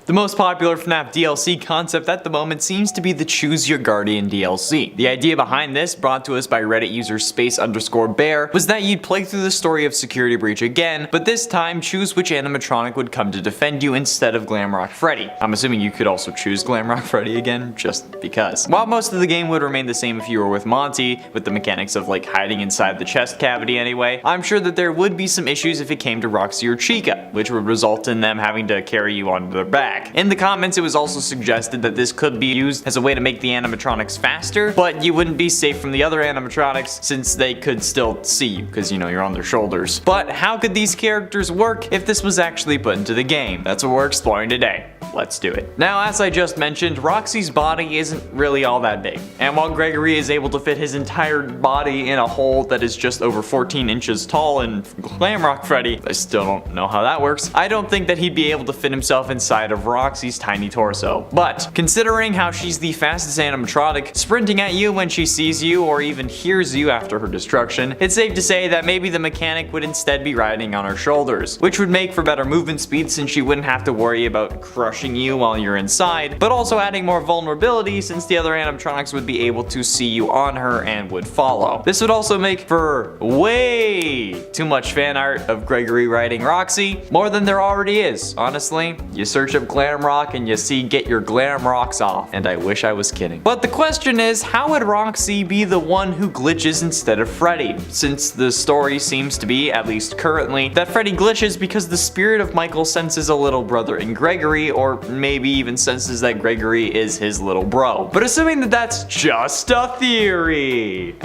The most popular FNAF DLC concept at the moment seems to be the Choose Your Guardian DLC. The idea behind this, brought to us by Reddit user space_bear, was that you'd play through the story of Security Breach again, but this time choose which animatronic would come to defend you instead of Glamrock Freddy. I'm assuming you could also choose Glamrock Freddy again, just because. While most of the game would remain the same if you were with Monty, with the mechanics of like hiding inside the chest cavity anyway, I'm sure that there would be some issues if it came to Roxy or Chica, which would result in them having to carry you onto their back. In the comments, it was also suggested that this could be used as a way to make the animatronics faster, but you wouldn't be safe from the other animatronics since they could still see you, because you know you're on their shoulders. But how could these characters work if this was actually put into the game? That's what we're exploring today. Let's do it. Now, as I just mentioned, Roxy's body isn't really all that big. And while Gregory is able to fit his entire body in a hole that is just over 14 inches tall in Glamrock Freddy, I still don't know how that works, I don't think that he'd be able to fit himself inside of Roxy's tiny torso. But considering how she's the fastest animatronic, sprinting at you when she sees you or even hears you after her destruction, it's safe to say that maybe the mechanic would instead be riding on her shoulders, which would make for better movement speed since she wouldn't have to worry about crushing you while you're inside, but also adding more vulnerability since the other animatronics would be able to see you on her and would follow. This would also make for way too much fan art of Gregory riding Roxy, more than there already is, honestly. You search up Glamrock and you see get your glam rocks off, and I wish I was kidding. But the question is, how would Roxy be the one who glitches instead of Freddy? Since the story seems to be, at least currently, that Freddy glitches because the spirit of Michael senses a little brother in Gregory, or maybe even senses that Gregory is his little bro. But assuming that that's just a theory,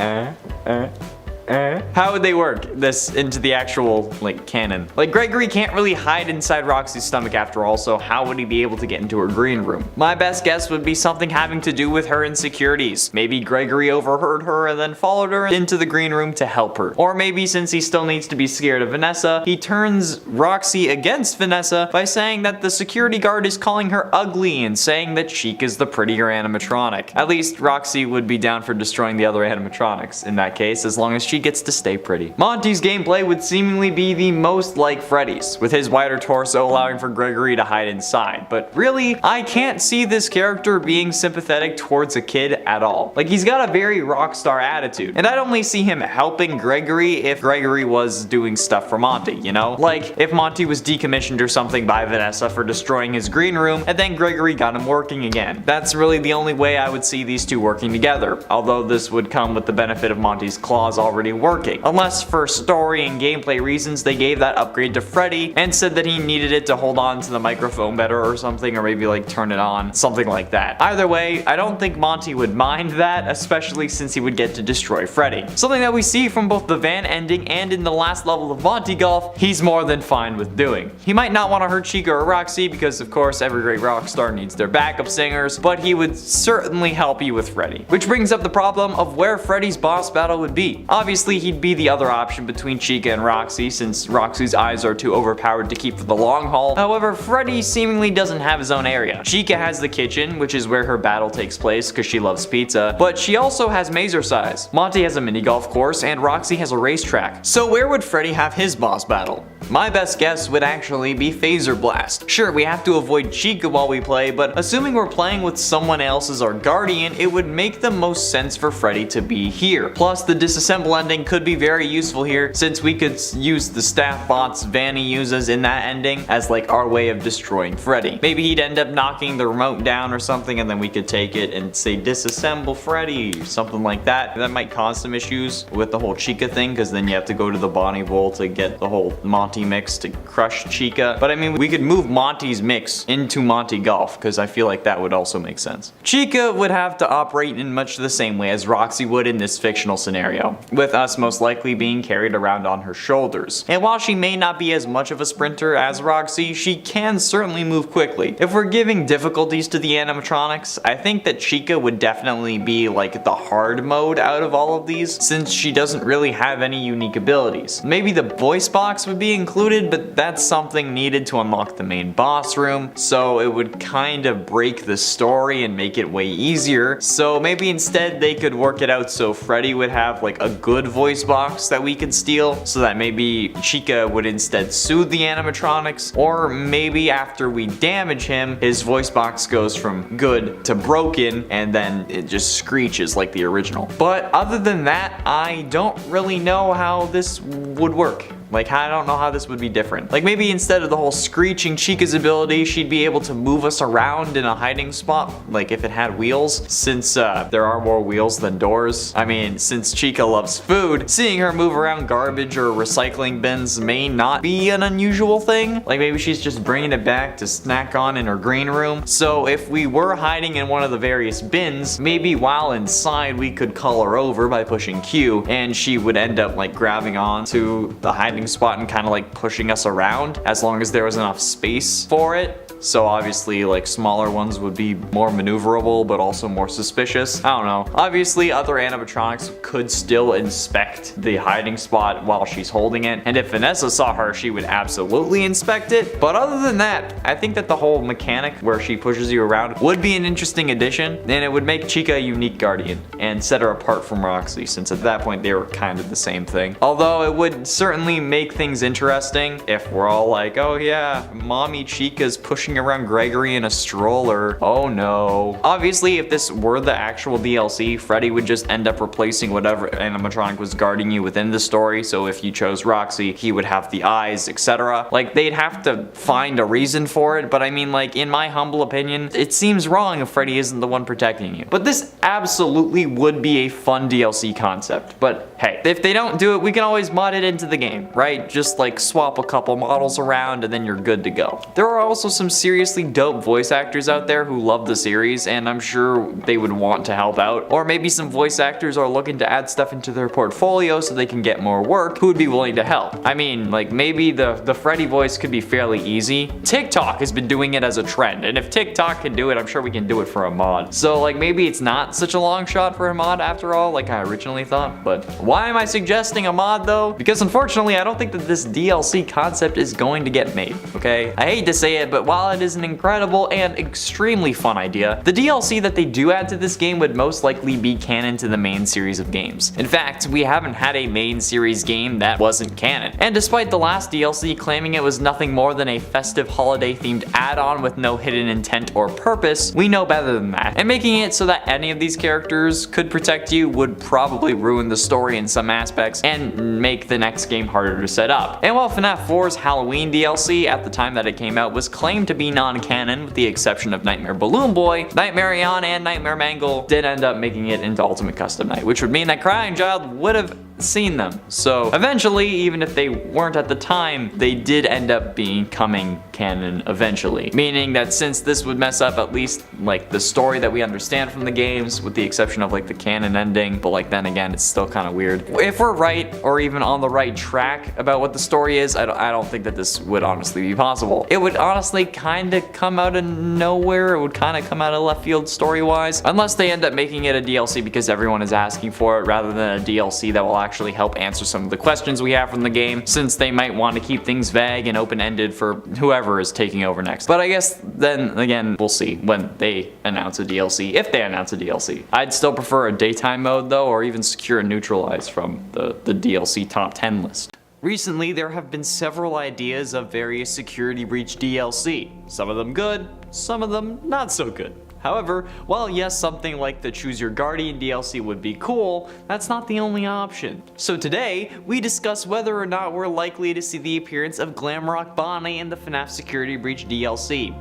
how would they work this into the actual, like, canon? Like, Gregory can't really hide inside Roxy's stomach after all, so how would he be able to get into her green room? My best guess would be something having to do with her insecurities. Maybe Gregory overheard her and then followed her into the green room to help her. Or maybe since he still needs to be scared of Vanessa, he turns Roxy against Vanessa by saying that the security guard is calling her ugly and saying that Chic is the prettier animatronic. At least Roxy would be down for destroying the other animatronics in that case, as long as she gets to stay pretty. Monty's gameplay would seemingly be the most like Freddy's, with his wider torso allowing for Gregory to hide inside. But really, I can't see this character being sympathetic towards a kid at all. Like, he's got a very rockstar attitude, and I'd only see him helping Gregory if Gregory was doing stuff for Monty, you know? Like, if Monty was decommissioned or something by Vanessa for destroying his green room, and then Gregory got him working again. That's really the only way I would see these two working together, although this would come with the benefit of Monty's claws already working. Unless for story and gameplay reasons they gave that upgrade to Freddy and said that he needed it to hold on to the microphone better or something, or maybe like turn it on, something like that. Either way, I don't think Monty would mind that, especially since he would get to destroy Freddy. Something that we see from both the van ending and in the last level of Monty Golf, he's more than fine with doing. He might not want to hurt Chica or Roxy because of course every great rock star needs their backup singers, but he would certainly help you with Freddy. Which brings up the problem of where Freddy's boss battle would be. Obviously he'd be the other option between Chica and Roxy, since Roxy's eyes are too overpowered to keep for the long haul. However, Freddy seemingly doesn't have his own area. Chica has the kitchen, which is where her battle takes place because she loves pizza, but she also has Mazer Size. Monty has a mini golf course, and Roxy has a racetrack. So where would Freddy have his boss battle? My best guess would actually be Phaser Blast. Sure, we have to avoid Chica while we play, but assuming we're playing with someone else as our guardian, it would make the most sense for Freddy to be here. Plus, the disassemble ending could be very useful here, since we could use the staff bots Vanny uses in that ending as like our way of destroying Freddy. Maybe he'd end up knocking the remote down or something, and then we could take it and say disassemble Freddy, something like that. That might cause some issues with the whole Chica thing, because then you have to go to the Bonnie Bowl to get the whole Monty mix to crush Chica. But I mean, we could move Monty's mix into Monty Golf, because I feel like that would also make sense. Chica would have to operate in much the same way as Roxy would in this fictional scenario, with us most likely being carried around on her shoulders. And while she may not be as much of a sprinter as Roxy, she can certainly move quickly. If we're giving difficulties to the animatronics, I think that Chica would definitely be like the hard mode out of all of these, since she doesn't really have any unique abilities. Maybe the voice box would be included, but that's something needed to unlock the main boss room, so it would kind of break the story and make it way easier. So maybe instead they could work it out so Freddy would have like a good good voice box that we could steal so that maybe Chica would instead soothe the animatronics, or maybe after we damage him, his voice box goes from good to broken and then it just screeches like the original. But other than that, I don't really know how this would work. Like, I don't know how this would be different. Like, maybe instead of the whole screeching Chica's ability, she'd be able to move us around in a hiding spot, like if it had wheels, since there are more wheels than doors. I mean, since Chica loves food, seeing her move around garbage or recycling bins may not be an unusual thing. Like, maybe she's just bringing it back to snack on in her green room. So if we were hiding in one of the various bins, maybe while inside we could call her over by pushing Q, and she would end up like grabbing on to the hiding spot and kind of like pushing us around as long as there was enough space for it. So obviously like smaller ones would be more maneuverable but also more suspicious. I don't know. Obviously other animatronics could still inspect the hiding spot while she's holding it, and if Vanessa saw her she would absolutely inspect it. But other than that, I think that the whole mechanic where she pushes you around would be an interesting addition, and it would make Chica a unique guardian and set her apart from Roxy, since at that point they were kind of the same thing. Although it would certainly make things interesting if we're all like, oh yeah, mommy Chica's pushing around Gregory in a stroller. Oh no. Obviously, if this were the actual DLC, Freddy would just end up replacing whatever animatronic was guarding you within the story. So if you chose Roxy, he would have the eyes, etc. Like, they'd have to find a reason for it, but I mean, like, in my humble opinion, it seems wrong if Freddy isn't the one protecting you. But this absolutely would be a fun DLC concept. But hey, if they don't do it, we can always mod it into the game, right? Just like swap a couple models around and then you're good to go. There are also some seriously dope voice actors out there who love the series, and I'm sure they would want to help out. Or maybe some voice actors are looking to add stuff into their portfolio so they can get more work, who would be willing to help. I mean, like, maybe the Freddy voice could be fairly easy. TikTok has been doing it as a trend, and if TikTok can do it, I'm sure we can do it for a mod. So like, maybe it's not such a long shot for a mod after all, like I originally thought. But why am I suggesting a mod though? Because unfortunately, I don't think that this DLC concept is going to get made, okay? I hate to say it, but while it is an incredible and extremely fun idea, the DLC that they do add to this game would most likely be canon to the main series of games. In fact, we haven't had a main series game that wasn't canon. And despite the last DLC claiming it was nothing more than a festive holiday themed add-on with no hidden intent or purpose, we know better than that. And making it so that any of these characters could protect you would probably ruin the story in some aspects and make the next game harder to set up. And while FNAF 4's Halloween DLC at the time that it came out was claimed to be non-canon with the exception of Nightmare Balloon Boy, Nightmare Eon and Nightmare Mangle did end up making it into Ultimate Custom Night, which would mean that Crying Child would have seen them. So eventually, even if they weren't at the time, they did end up becoming canon eventually. Meaning that since this would mess up at least like the story that we understand from the games, with the exception of like the canon ending, but like then again, it's still kind of weird. If we're right, or even on the right track about what the story is, I don't think that this would honestly be possible. It would honestly kind of come out of nowhere. It would kind of come out of left field story-wise, unless they end up making it a DLC because everyone is asking for it, rather than a DLC that will actually help answer some of the questions we have from the game, since they might want to keep things vague and open-ended for whoever is taking over next. But I guess then again, we'll see when they announce a DLC, if they announce a DLC. I'd still prefer a daytime mode though, or even secure and neutralize from the DLC top 10 list. Recently, there have been several ideas of various Security Breach DLC. Some of them good, some of them not so good. However, while yes, something like the Choose Your Guardian DLC would be cool, that's not the only option. So today, we discuss whether or not we're likely to see the appearance of Glamrock Bonnie in the FNAF Security Breach DLC.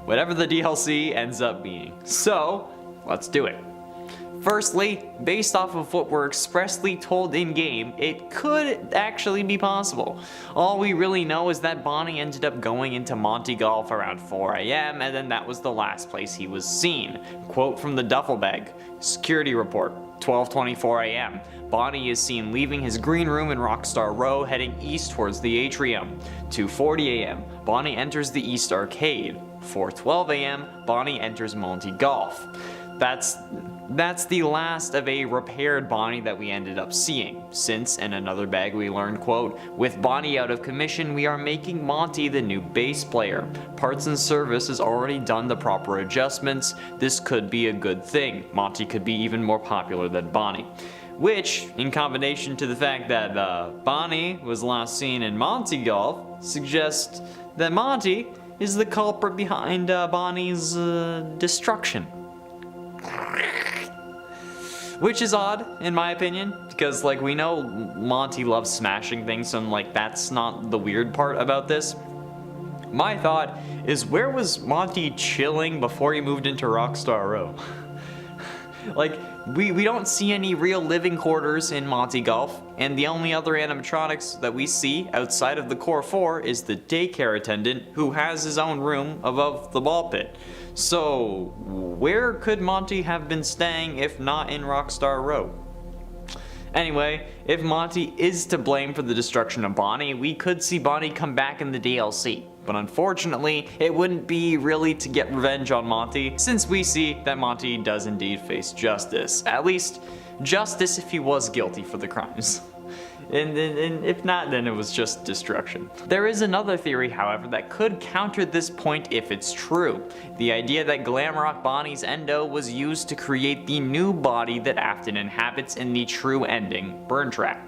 Whatever the DLC ends up being. So, let's do it. Firstly, based off of what we're expressly told in-game, it could actually be possible. All we really know is that Bonnie ended up going into Monty Golf around 4 AM, and then that was the last place he was seen. Quote from the duffel bag, security report, 12:24 AM. Bonnie is seen leaving his green room in Rockstar Row heading east towards the atrium. 2:40 AM, Bonnie enters the East Arcade. 4:12 AM, Bonnie enters Monty Golf. That's the last of a repaired Bonnie that we ended up seeing. Since, in another bag we learned, quote, with Bonnie out of commission, we are making Monty the new bass player. Parts and service has already done the proper adjustments. This could be a good thing. Monty could be even more popular than Bonnie. which, in combination to the fact that Bonnie was last seen in Monty Golf, suggests that Monty is the culprit behind Bonnie's destruction. Which is odd, in my opinion, because like we know Monty loves smashing things, so like that's not the weird part about this. My thought is, where was Monty chilling before he moved into Rockstar Row? Like, we don't see any real living quarters in Monty Golf, and the only other animatronics that we see outside of the core 4 is the daycare attendant, who has his own room above the ball pit. So, where could Monty have been staying if not in Rockstar Row? Anyway, if Monty is to blame for the destruction of Bonnie, we could see Bonnie come back in the DLC. But unfortunately, it wouldn't be really to get revenge on Monty, since we see that Monty does indeed face justice. At least, justice if he was guilty for the crimes. And if not, then it was just destruction. There is another theory, however, that could counter this point if it's true. The idea that Glamrock Bonnie's endo was used to create the new body that Afton inhabits in the true ending, Burn Trap.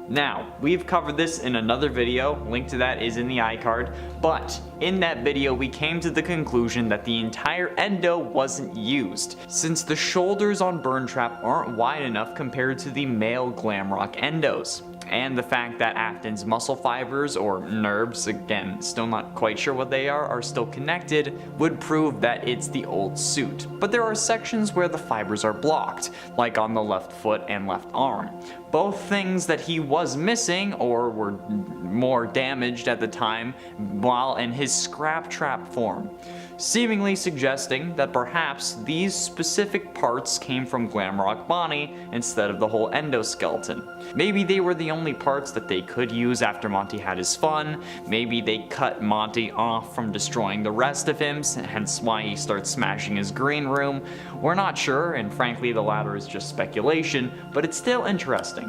Now, we've covered this in another video, link to that is in the iCard, but in that video we came to the conclusion that the entire endo wasn't used, since the shoulders on Burn Trap aren't wide enough compared to the male Glamrock endos. And the fact that Afton's muscle fibers, or nerves, again, still not quite sure what they are still connected, would prove that it's the old suit. But there are sections where the fibers are blocked, like on the left foot and left arm. Both things that he was missing, or were more damaged at the time, while in his scrap trap form, seemingly suggesting that perhaps these specific parts came from Glamrock Bonnie instead of the whole endoskeleton. Maybe they were the only parts that they could use after Monty had his fun. Maybe they cut Monty off from destroying the rest of him, hence why he starts smashing his green room. We're not sure, and frankly the latter is just speculation, but it's still interesting.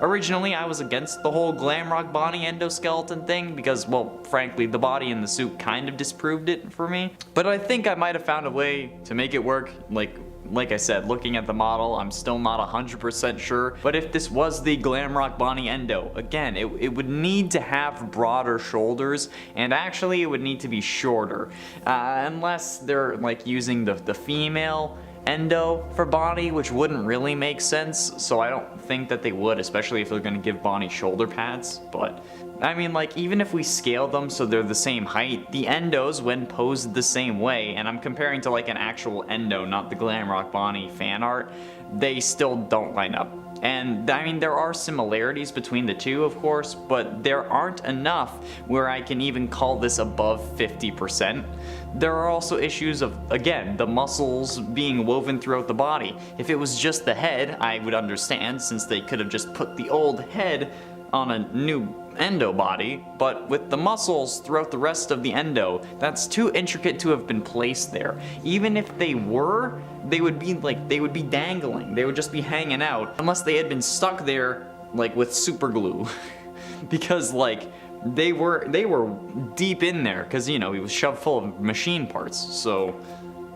Originally, I was against the whole Glamrock Bonnie endoskeleton thing because, well, frankly, the body in the suit kind of disproved it for me. But I think I might have found a way to make it work. Like I said, looking at the model, I'm still not 100% sure. But if this was the Glamrock Bonnie endo, again, it would need to have broader shoulders, and actually it would need to be shorter. Unless they're like using the female endo for Bonnie, which wouldn't really make sense, so I don't think that they would, especially if they're gonna give Bonnie shoulder pads. But I mean, like, even if we scale them so they're the same height, the endos, when posed the same way, and I'm comparing to like an actual endo, not the Glamrock Bonnie fan art, they still don't line up. And I mean, there are similarities between the two, of course, but there aren't enough where I can even call this above 50%. There are also issues of, again, the muscles being woven throughout the body. If it was just the head, I would understand, since they could have just put the old head on a new endo body, but with the muscles throughout the rest of the endo, that's too intricate to have been placed there. Even if they were, they would be dangling. They would just be hanging out, unless they had been stuck there like with super glue. Because like they were deep in there, because you know, he was shoved full of machine parts. So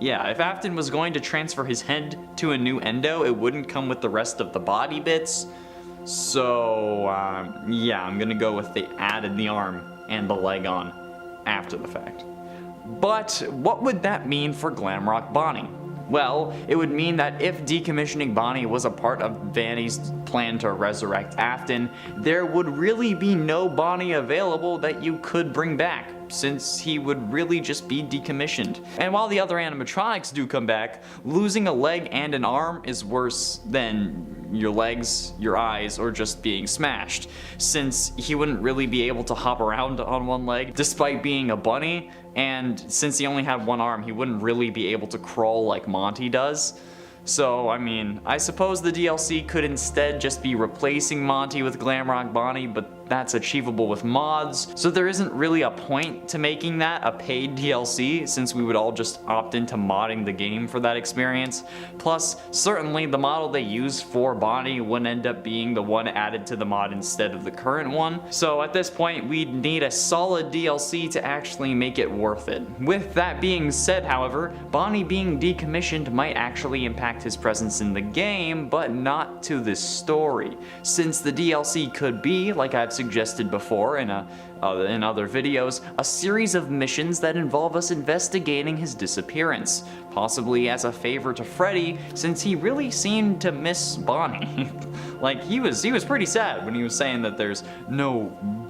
yeah, if Afton was going to transfer his head to a new endo, it wouldn't come with the rest of the body bits. So yeah, I'm gonna go with they added the arm and the leg on after the fact. But what would that mean for Glamrock Bonnie? Well, it would mean that if decommissioning Bonnie was a part of Vanny's plan to resurrect Afton, there would really be no Bonnie available that you could bring back, since he would really just be decommissioned. And while the other animatronics do come back, losing a leg and an arm is worse than your legs, your eyes, or just being smashed, since he wouldn't really be able to hop around on one leg despite being a bunny, and since he only had one arm, he wouldn't really be able to crawl like Monty does. So, I mean, I suppose the DLC could instead just be replacing Monty with Glamrock Bonnie, but that's achievable with mods, so there isn't really a point to making that a paid DLC since we would all just opt into modding the game for that experience. Plus, certainly the model they use for Bonnie wouldn't end up being the one added to the mod instead of the current one, so at this point we'd need a solid DLC to actually make it worth it. With that being said, however, Bonnie being decommissioned might actually impact his presence in the game, but not to the story, since the DLC could be, like I've suggested before in other videos, a series of missions that involve us investigating his disappearance, possibly as a favor to Freddy, since he really seemed to miss Bonnie. Like, he was pretty sad when he was saying that there's no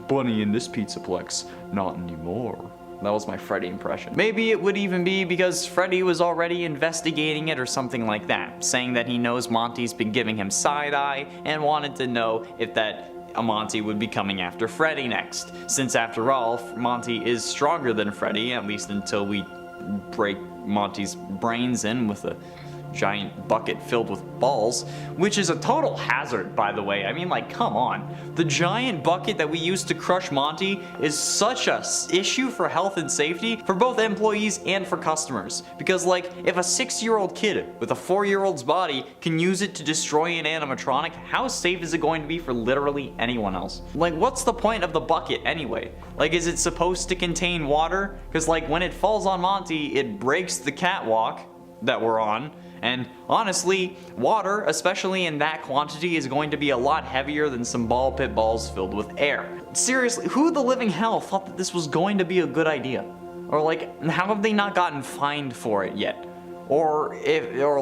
Bunny in this pizzaplex, not anymore. That was my Freddy impression. Maybe it would even be because Freddy was already investigating it or something like that, saying that he knows Monty's been giving him side-eye and wanted to know if that Monty would be coming after Freddy next, since after all, Monty is stronger than Freddy, at least until we break Monty's brains in with a giant bucket filled with balls, which is a total hazard, by the way. I mean, like, come on. The giant bucket that we use to crush Monty is such a issue for health and safety for both employees and for customers. Because, like, if a 6-year-old kid with a 4-year-old's body can use it to destroy an animatronic, how safe is it going to be for literally anyone else? Like, what's the point of the bucket anyway? Like, is it supposed to contain water? Because, like, when it falls on Monty, it breaks the catwalk that we're on. And honestly, water, especially in that quantity, is going to be a lot heavier than some ball pit balls filled with air. Seriously, who the living hell thought that this was going to be a good idea? Or like, how have they not gotten fined for it yet? Or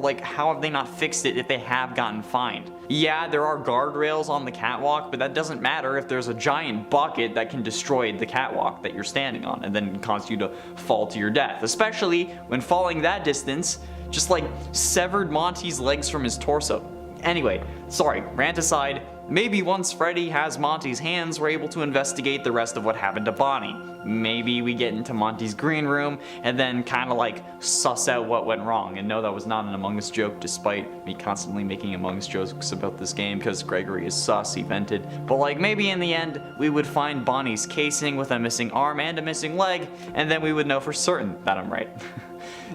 like, how have they not fixed it if they have gotten fined? Yeah, there are guardrails on the catwalk, but that doesn't matter if there's a giant bucket that can destroy the catwalk that you're standing on and then cause you to fall to your death. Especially when falling that distance just like severed Monty's legs from his torso. Anyway, sorry, rant aside, maybe once Freddy has Monty's hands, we're able to investigate the rest of what happened to Bonnie. Maybe we get into Monty's green room and then kind of like suss out what went wrong. And no, that was not an Among Us joke, despite me constantly making Among Us jokes about this game because Gregory is sus, he vented. But like, maybe in the end, we would find Bonnie's casing with a missing arm and a missing leg, and then we would know for certain that I'm right.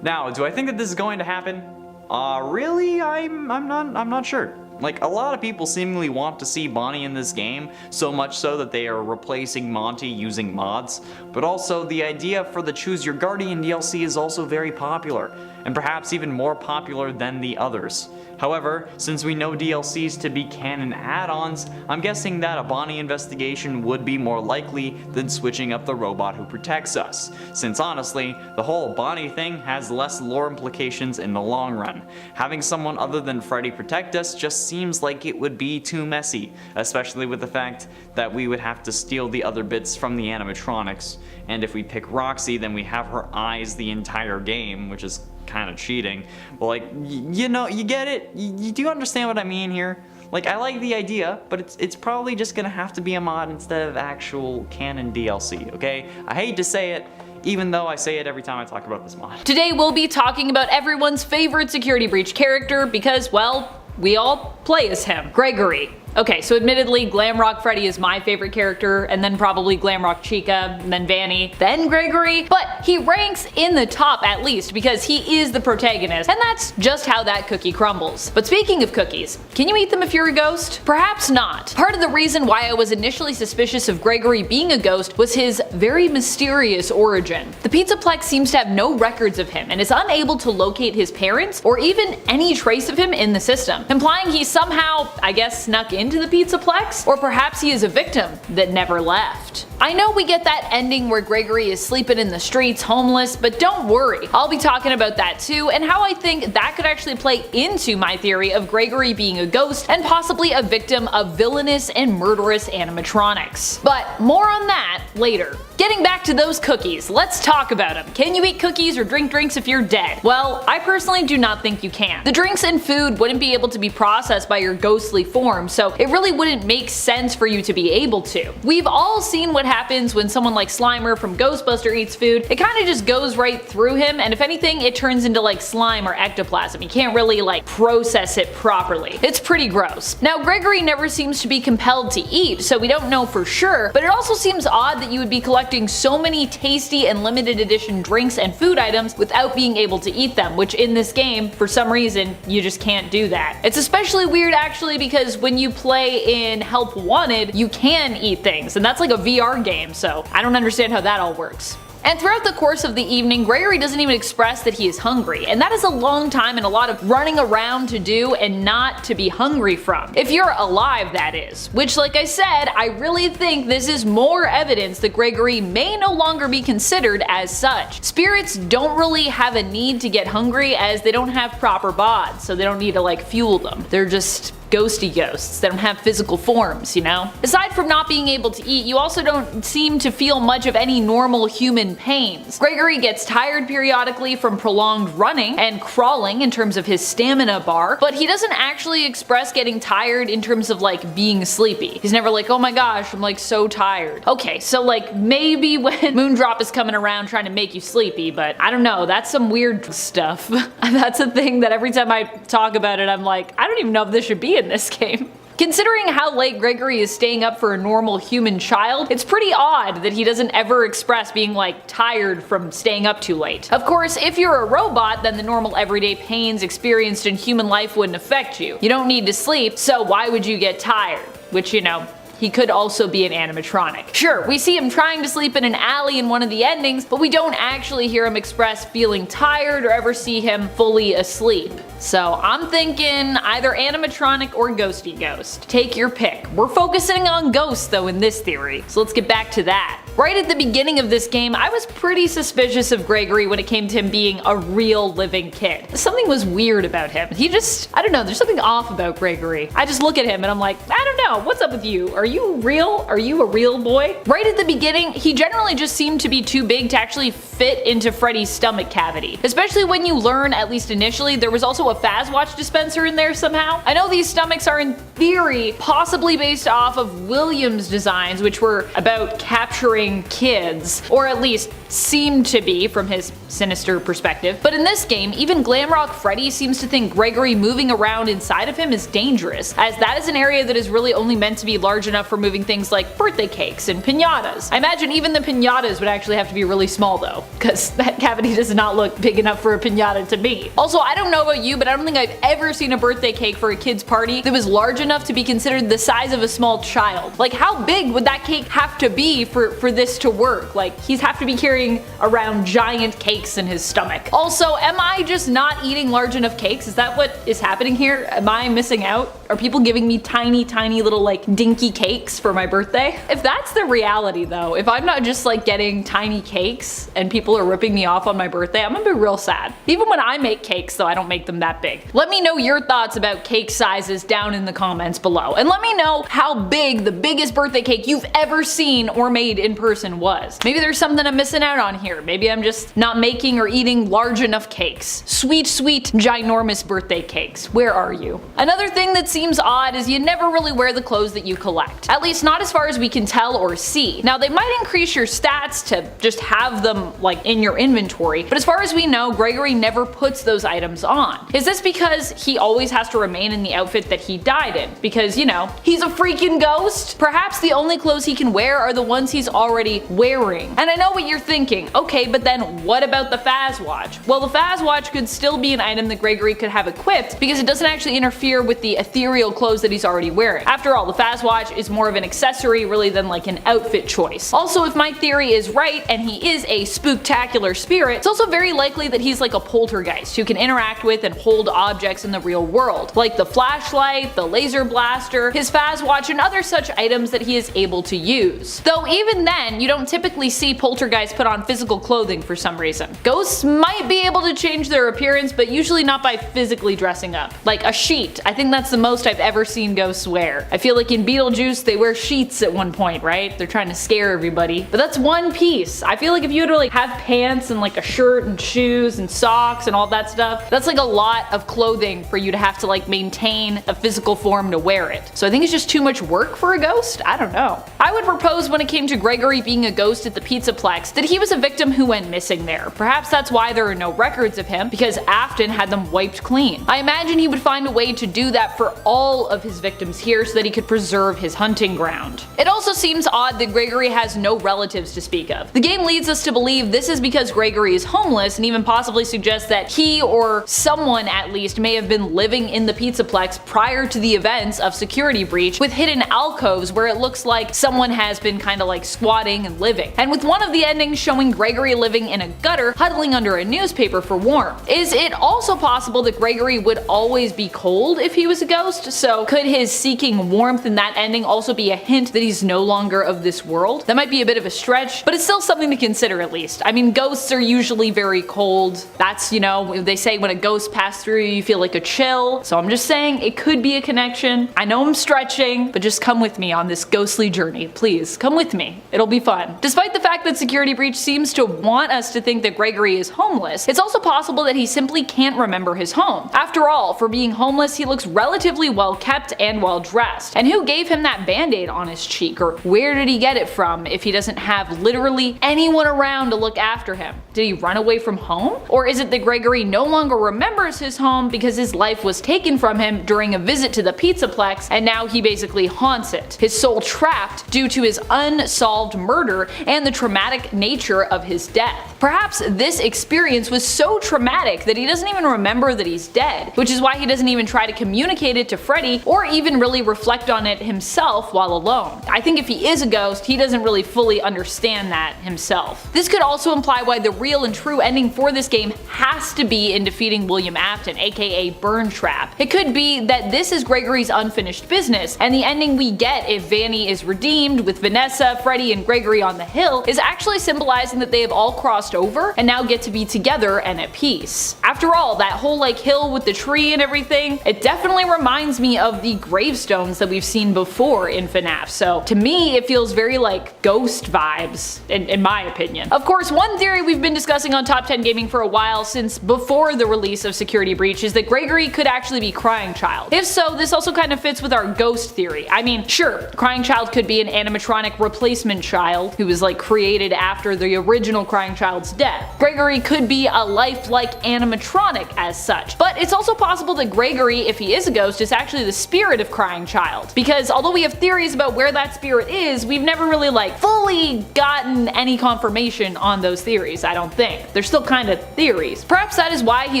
Now, do I think that this is going to happen? Really? I'm not sure. Like, a lot of people seemingly want to see Bonnie in this game, so much so that they are replacing Monty using mods, but also the idea for the Choose Your Guardian DLC is also very popular, and perhaps even more popular than the others. However, since we know DLCs to be canon add-ons, I'm guessing that a Bonnie investigation would be more likely than switching up the robot who protects us, since honestly, the whole Bonnie thing has less lore implications in the long run. Having someone other than Freddy protect us just seems like it would be too messy, especially with the fact that we would have to steal the other bits from the animatronics, and if we pick Roxy, then we have her eyes the entire game, which is kind of cheating. But like, you know, you get it? You do understand what I mean here? Like, I like the idea, but it's probably just gonna have to be a mod instead of actual canon DLC, okay? I hate to say it, even though I say it every time I talk about this mod. Today we'll be talking about everyone's favorite Security Breach character because, well, we all play as him, Gregory. Okay, so admittedly, Glamrock Freddy is my favorite character, and then probably Glamrock Chica, and then Vanny, then Gregory, but he ranks in the top at least because he is the protagonist, and that's just how that cookie crumbles. But speaking of cookies, can you eat them if you're a ghost? Perhaps not. Part of the reason why I was initially suspicious of Gregory being a ghost was his very mysterious origin. The Pizzaplex seems to have no records of him and is unable to locate his parents or even any trace of him in the system, implying he somehow, I guess, snuck into the Pizzaplex, or perhaps he is a victim that never left. I know we get that ending where Gregory is sleeping in the streets homeless, but don't worry, I'll be talking about that too and how I think that could actually play into my theory of Gregory being a ghost and possibly a victim of villainous and murderous animatronics. But more on that later. Getting back to those cookies, let's talk about them. Can you eat cookies or drink drinks if you're dead? Well, I personally do not think you can. The drinks and food wouldn't be able to be processed by your ghostly form, so it really wouldn't make sense for you to be able to. We've all seen what happens when someone like Slimer from Ghostbuster eats food. It kind of just goes right through him, and if anything, it turns into like slime or ectoplasm. You can't really like process it properly. It's pretty gross. Now, Gregory never seems to be compelled to eat, so we don't know for sure, but it also seems odd that you would be collecting so many tasty and limited edition drinks and food items without being able to eat them, which in this game, for some reason, you just can't do that. It's especially weird actually because when you play in Help Wanted, you can eat things, and that's like a VR game, so I don't understand how that all works. And throughout the course of the evening, Gregory doesn't even express that he is hungry, and that is a long time and a lot of running around to do and not to be hungry from. If you're alive, that is. Which, like I said, I really think this is more evidence that Gregory may no longer be considered as such. Spirits don't really have a need to get hungry as they don't have proper bods, so they don't need to like fuel them. They're just ghosty ghosts. They don't have physical forms, you know? Aside from not being able to eat, you also don't seem to feel much of any normal human pains. Gregory gets tired periodically from prolonged running and crawling in terms of his stamina bar, but he doesn't actually express getting tired in terms of like being sleepy. He's never like, oh my gosh, I'm like so tired. Okay, so like maybe when Moondrop is coming around trying to make you sleepy, but I don't know, that's some weird stuff. That's a thing that every time I talk about it, I'm like, I don't even know if this should be in this game. Considering how late Gregory is staying up for a normal human child, it's pretty odd that he doesn't ever express being like tired from staying up too late. Of course, if you're a robot, then the normal everyday pains experienced in human life wouldn't affect you. You don't need to sleep, so why would you get tired? Which, you know, he could also be an animatronic. Sure, we see him trying to sleep in an alley in one of the endings, but we don't actually hear him express feeling tired or ever see him fully asleep. So I'm thinking either animatronic or ghosty ghost. Take your pick. We're focusing on ghosts though in this theory, so let's get back to that. Right at the beginning of this game, I was pretty suspicious of Gregory when it came to him being a real living kid. Something was weird about him. He just, I don't know, there's something off about Gregory. I just look at him and I'm like, I don't know, what's up with you? Are you real? Are you a real boy? Right at the beginning, he generally just seemed to be too big to actually fit into Freddy's stomach cavity. Especially when you learn, at least initially, there was also a Fazwatch dispenser in there somehow. I know these stomachs are in theory possibly based off of Williams' designs, which were about capturing kids, or at least seemed to be from his sinister perspective. But in this game, even Glamrock Freddy seems to think Gregory moving around inside of him is dangerous, as that is an area that is really only meant to be large enough for moving things like birthday cakes and piñatas. I imagine even the piñatas would actually have to be really small though, because that cavity does not look big enough for a piñata to me. Also, I don't know about you, but I don't think I've ever seen a birthday cake for a kid's party that was large enough to be considered the size of a small child. Like, how big would that cake have to be for this to work? Like, he's have to be carrying around giant cakes in his stomach. Also, am I just not eating large enough cakes? Is that what is happening here? Am I missing out? Are people giving me tiny little like dinky cakes for my birthday? If that's the reality though, if I'm not just like getting tiny cakes and people are ripping me off on my birthday, I'm gonna be real sad. Even when I make cakes though, I don't make them that big. Let me know your thoughts about cake sizes down in the comments below, and let me know how big the biggest birthday cake you've ever seen or made in person was. Maybe there's something I'm missing out on here. Maybe I'm just not making or eating large enough cakes. Sweet, ginormous birthday cakes. Where are you? Another thing that seems odd is you never really wear the clothes that you collect. At least not as far as we can tell or see. Now, they might increase your stats to just have them like in your inventory, but as far as we know, Gregory never puts those items on. Is this because he always has to remain in the outfit that he died in? Because, you know, he's a freaking ghost? Perhaps the only clothes he can wear are the ones he's already wearing. And I know what you're thinking. Okay, but then what about the Fazwatch? Well, the Fazwatch could still be an item that Gregory could have equipped because it doesn't actually interfere with the ethereal clothes that he's already wearing. After all, the Fazwatch is more of an accessory really than like an outfit choice. Also, if my theory is right and he is a spooktacular spirit, it's also very likely that he's like a poltergeist who can interact with and hold objects in the real world, like the flashlight, the laser blaster, his Fazwatch, and other such items that he is able to use. Though even then, you don't typically see poltergeists put on physical clothing for some reason. Ghosts might be able to change their appearance, but usually not by physically dressing up. Like a sheet. I think that's the most I've ever seen ghosts wear. I feel like in Beetlejuice they wear sheets at one point, right? They're trying to scare everybody. But that's one piece. I feel like if you had to like have pants and like a shirt and shoes and socks and all that stuff, that's like a lot of clothing for you to have to like maintain a physical form to wear it. So I think it's just too much work for a ghost? I don't know. I would propose when it came to Gregory being a ghost at the Pizzaplex that he was a victim who went missing there. Perhaps that's why there are no records of him, because Afton had them wiped clean. I imagine he would find a way to do that for all of his victims here so that he could preserve his hunting ground. It also seems odd that Gregory has no relatives to speak of. The game leads us to believe this is because Gregory is homeless, and even possibly suggests that he, or someone at least, may have been living in the Pizzaplex prior to the events of Security Breach, with hidden alcoves where it looks like someone has been kinda like squatting and living. And with one of the endings showing Gregory living in a gutter, huddling under a newspaper for warmth. Is it also possible that Gregory would always be cold if he was a ghost? So could his seeking warmth in that ending also be a hint that he's no longer of this world? That might be a bit of a stretch, but it's still something to consider at least. I mean, ghosts are usually very cold. That's, you know, they say when a ghost passes through you feel like a chill. So I'm just saying it could be a connection. I know I'm stretching, but just come with me on this ghostly journey. Please, come with me. It'll be fun. Despite the fact that Security Breach seems to want us to think that Gregory is homeless, it's also possible that he simply can't remember his home. After all, for being homeless, he looks relatively well kept and well dressed. And who gave him that band-aid on his cheek, or where did he get it from if he doesn't have literally anyone around to look after him? Did he run away from home? Or is it that Gregory no longer remembers his home because his life was taken from him during a visit to the Pizzaplex, and now he basically haunts it, his soul trapped due to his unsolved murder and the traumatic nature of his death? Perhaps this experience was so traumatic that he doesn't even remember that he's dead, which is why he doesn't even try to communicate it to Freddy or even really reflect on it himself while alone. I think if he is a ghost, he doesn't really fully understand that himself. This could also imply why the real and true ending for this game has to be in defeating William Afton, aka Burn Trap. It could be that this is Gregory's unfinished business, and the ending we get if Vanny is redeemed with Vanessa, Freddy, and Gregory on the hill is actually symbolizing that they have all crossed over and now get to be together and at peace. After all, that whole like hill with the tree and everything, it definitely reminds me of the gravestones that we've seen before in FNAF, so to me it feels very like ghost vibes, in my opinion. Of course, one theory we've been discussing on Top 10 Gaming for a while since before the release of Security Breach is that Gregory could actually be Crying Child. If so, this also kind of fits with our ghost theory. I mean, sure, Crying Child could be an animatronic replacement child who was like created after the original Crying Child's death. Gregory could be a lifelike animatronic as such, but it's also possible that Gregory, if he is a ghost, is actually the spirit of Crying Child, because although we have theories about where that spirit is, we've never really like fully gotten any confirmation on those theories. I don't think. They're still kind of theories. Perhaps that is why he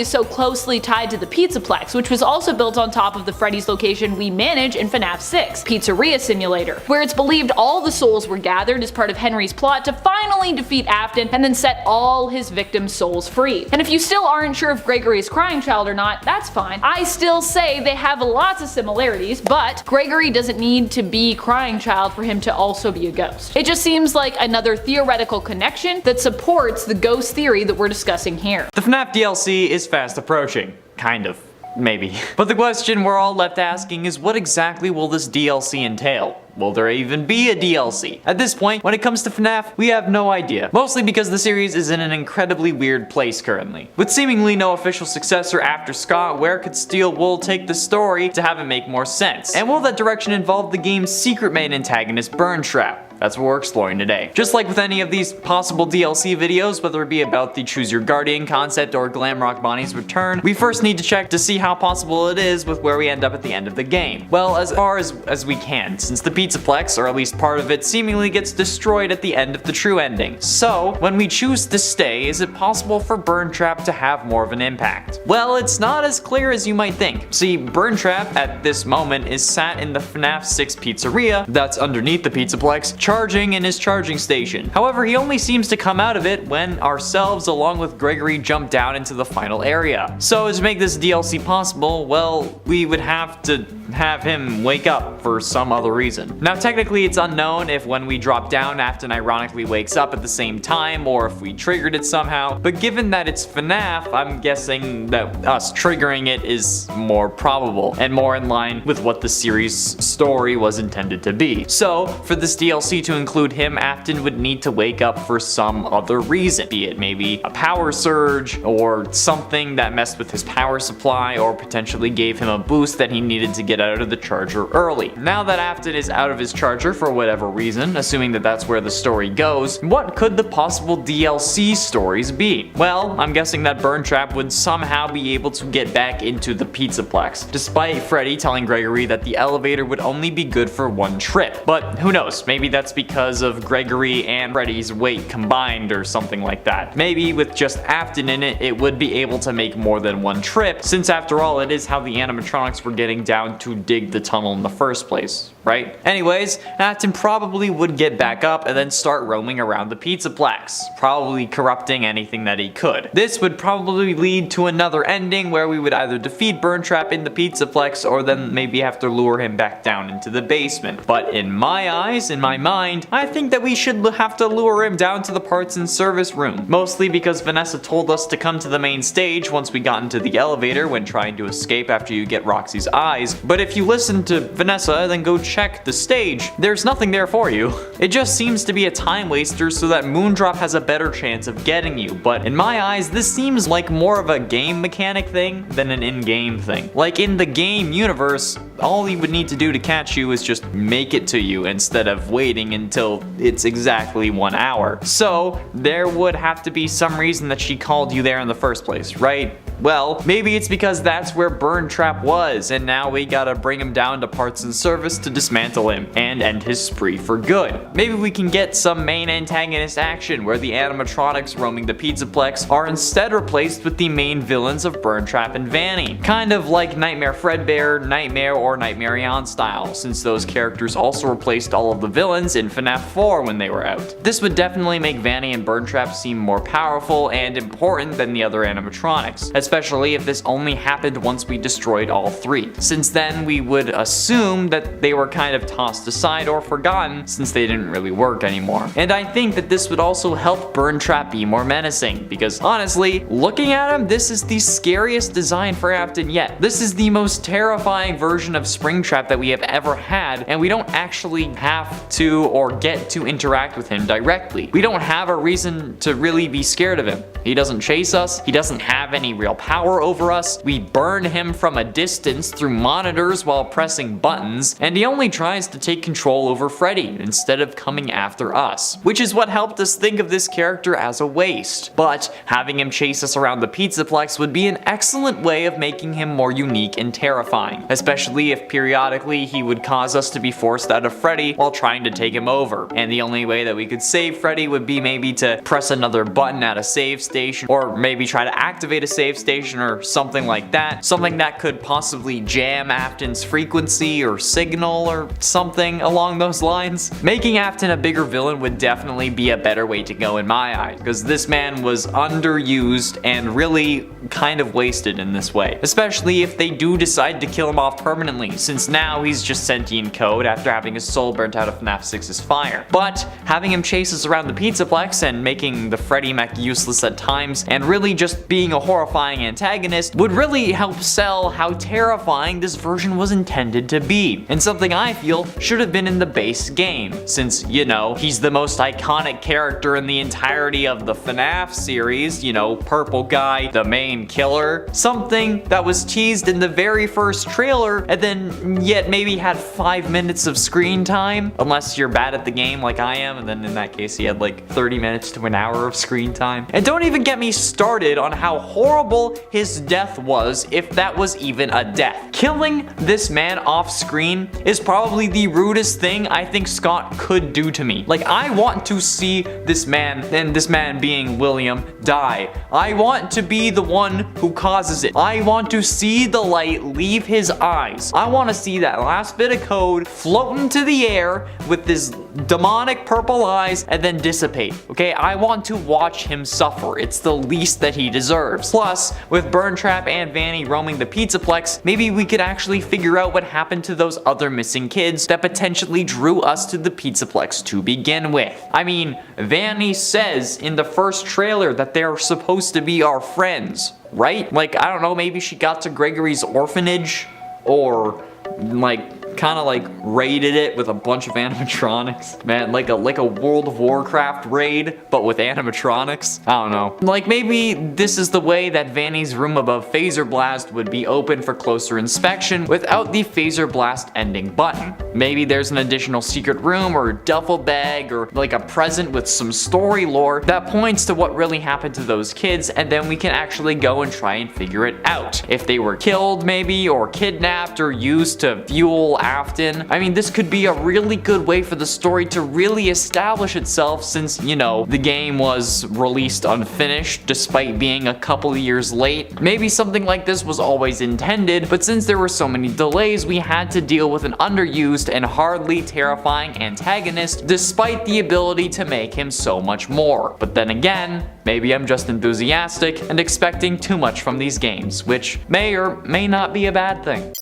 is so closely tied to the Pizzaplex, which was also built on top of the Freddy's location we manage in FNAF 6, Pizzeria Simulator, where it's believed all the souls were gathered as part of Henry's plot to finally defeat Afton and then set all his victims' souls free. And if you still aren't sure if Gregory is Crying Child or not, that's fine. I still say they have lots of similarities, but Gregory doesn't need to be Crying Child for him to also be a ghost. It just seems like another theoretical connection that supports the ghost theory that we're discussing here. The FNAF DLC is fast approaching. Kind of. Maybe. But the question we're all left asking is, what exactly will this DLC entail? Will there even be a DLC? At this point, when it comes to FNAF, we have no idea. Mostly because the series is in an incredibly weird place currently. With seemingly no official successor after Scott, where could Steel Wool take the story to have it make more sense? And will that direction involve the game's secret main antagonist, Burn Trap? That's what we're exploring today. Just like with any of these possible DLC videos, whether it be about the Choose Your Guardian concept or Glamrock Bonnie's return, we first need to check to see how possible it is with where we end up at the end of the game. Well, as far as we can, since the Pizzaplex, or at least part of it, seemingly gets destroyed at the end of the true ending. So, when we choose to stay, is it possible for Burn Trap to have more of an impact? Well, it's not as clear as you might think. See, Burn Trap at this moment is sat in the FNAF 6 pizzeria that's underneath the Pizzaplex, charging in his charging station. However, he only seems to come out of it when ourselves along with Gregory jump down into the final area. So to make this DLC possible, well, we would have to have him wake up for some other reason. Now technically it's unknown if when we drop down Afton ironically wakes up at the same time or if we triggered it somehow, but given that it's FNAF, I'm guessing that us triggering it is more probable and more in line with what the series story was intended to be. So for this DLC DLC to include him, Afton would need to wake up for some other reason, be it maybe a power surge or something that messed with his power supply or potentially gave him a boost that he needed to get out of the charger early. Now that Afton is out of his charger for whatever reason, assuming that that's where the story goes, what could the possible DLC stories be? Well, I'm guessing that Burntrap would somehow be able to get back into the Pizzaplex, despite Freddy telling Gregory that the elevator would only be good for one trip. But who knows, maybe that's because of Gregory and Freddy's weight combined or something like that. Maybe with just Afton in it, it would be able to make more than one trip, since after all it is how the animatronics were getting down to dig the tunnel in the first place, right? Anyways, Afton probably would get back up and then start roaming around the Pizzaplex, probably corrupting anything that he could. This would probably lead to another ending where we would either defeat Burntrap in the Pizzaplex or then maybe have to lure him back down into the basement. But in my eyes, in my mind, I think that we should have to lure him down to the parts and service room. Mostly because Vanessa told us to come to the main stage once we got into the elevator when trying to escape after you get Roxy's eyes. But if you listen to Vanessa, then go check the stage. There's nothing there for you. It just seems to be a time waster so that Moondrop has a better chance of getting you. But in my eyes, this seems like more of a game mechanic thing than an in-game thing. Like in the game universe, all he would need to do to catch you is just make it to you instead of waiting until it's exactly 1 hour. So there would have to be some reason that she called you there in the first place, right? Well, maybe it's because that's where Burntrap was, and now we gotta bring him down to parts and service to dismantle him and end his spree for good. Maybe we can get some main antagonist action where the animatronics roaming the Pizzaplex are instead replaced with the main villains of Burntrap and Vanny. Kind of like Nightmare Fredbear, Nightmare, or Nightmarion style, since those characters also replaced all of the villains in FNAF 4 when they were out. This would definitely make Vanny and Burntrap seem more powerful and important than the other animatronics, especially if this only happened once we destroyed all three, since then we would assume that they were kind of tossed aside or forgotten since they didn't really work anymore. And I think that this would also help Burntrap be more menacing, because honestly, looking at him, this is the scariest design for Afton yet. This is the most terrifying version of Springtrap that we have ever had, and we don't actually have to or get to interact with him directly. We don't have a reason to really be scared of him. He doesn't chase us, he doesn't have any real power over us, we burn him from a distance through monitors while pressing buttons, and he only tries to take control over Freddy instead of coming after us, which is what helped us think of this character as a waste. But having him chase us around the Pizzaplex would be an excellent way of making him more unique and terrifying, especially if periodically he would cause us to be forced out of Freddy while trying to take him over, and the only way that we could save Freddy would be maybe to press another button at a save station, or maybe try to activate a save station or something like that, something that could possibly jam Afton's frequency or signal or something along those lines. Making Afton a bigger villain would definitely be a better way to go in my eyes, because this man was underused and really kind of wasted in this way, especially if they do decide to kill him off permanently, since now he's just sentient code after having his soul burnt out of FNAF 6's fire. But having him chase us around the Pizzaplex and making the Freddy mech useless at times and really just being a horrifying antagonist would really help sell how terrifying this version was intended to be, and something I feel should have been in the base game, since, you know, he's the most iconic character in the entirety of the FNAF series, you know, purple guy, the main killer, something that was teased in the very first trailer and then yet maybe had 5 minutes of screen time, unless you're bad at the game like I am, and then in that case he had like 30 minutes to an hour of screen time. And don't even get me started on how horrible his death was, if that was even a death. Killing this man off screen is probably the rudest thing I think Scott could do to me. Like, I want to see this man, and this man being William, die. I want to be the one who causes it. I want to see the light leave his eyes. I want to see that last bit of code float into the air with his demonic purple eyes and then dissipate. Okay, I want to watch him suffer. It's the least that he deserves. Plus, with Burntrap and Vanny roaming the Pizzaplex, maybe we could actually figure out what happened to those other missing kids that potentially drew us to the Pizzaplex to begin with. I mean, Vanny says in the first trailer that they're supposed to be our friends, right? Like, I don't know, maybe she got to Gregory's orphanage, or like kind of like raided it with a bunch of animatronics. Man, like a World of Warcraft raid, but with animatronics. I don't know. Like maybe this is the way that Vanny's room above Phaser Blast would be open for closer inspection without the Phaser Blast ending button. Maybe there's an additional secret room or duffel bag or like a present with some story lore that points to what really happened to those kids, and then we can actually go and try and figure it out. If they were killed maybe, or kidnapped, or used to fuel Afton. I mean, this could be a really good way for the story to really establish itself, since, you know, the game was released unfinished despite being a couple of years late. Maybe something like this was always intended, but since there were so many delays, we had to deal with an underused and hardly terrifying antagonist despite the ability to make him so much more. But then again, maybe I'm just enthusiastic and expecting too much from these games, which may or may not be a bad thing.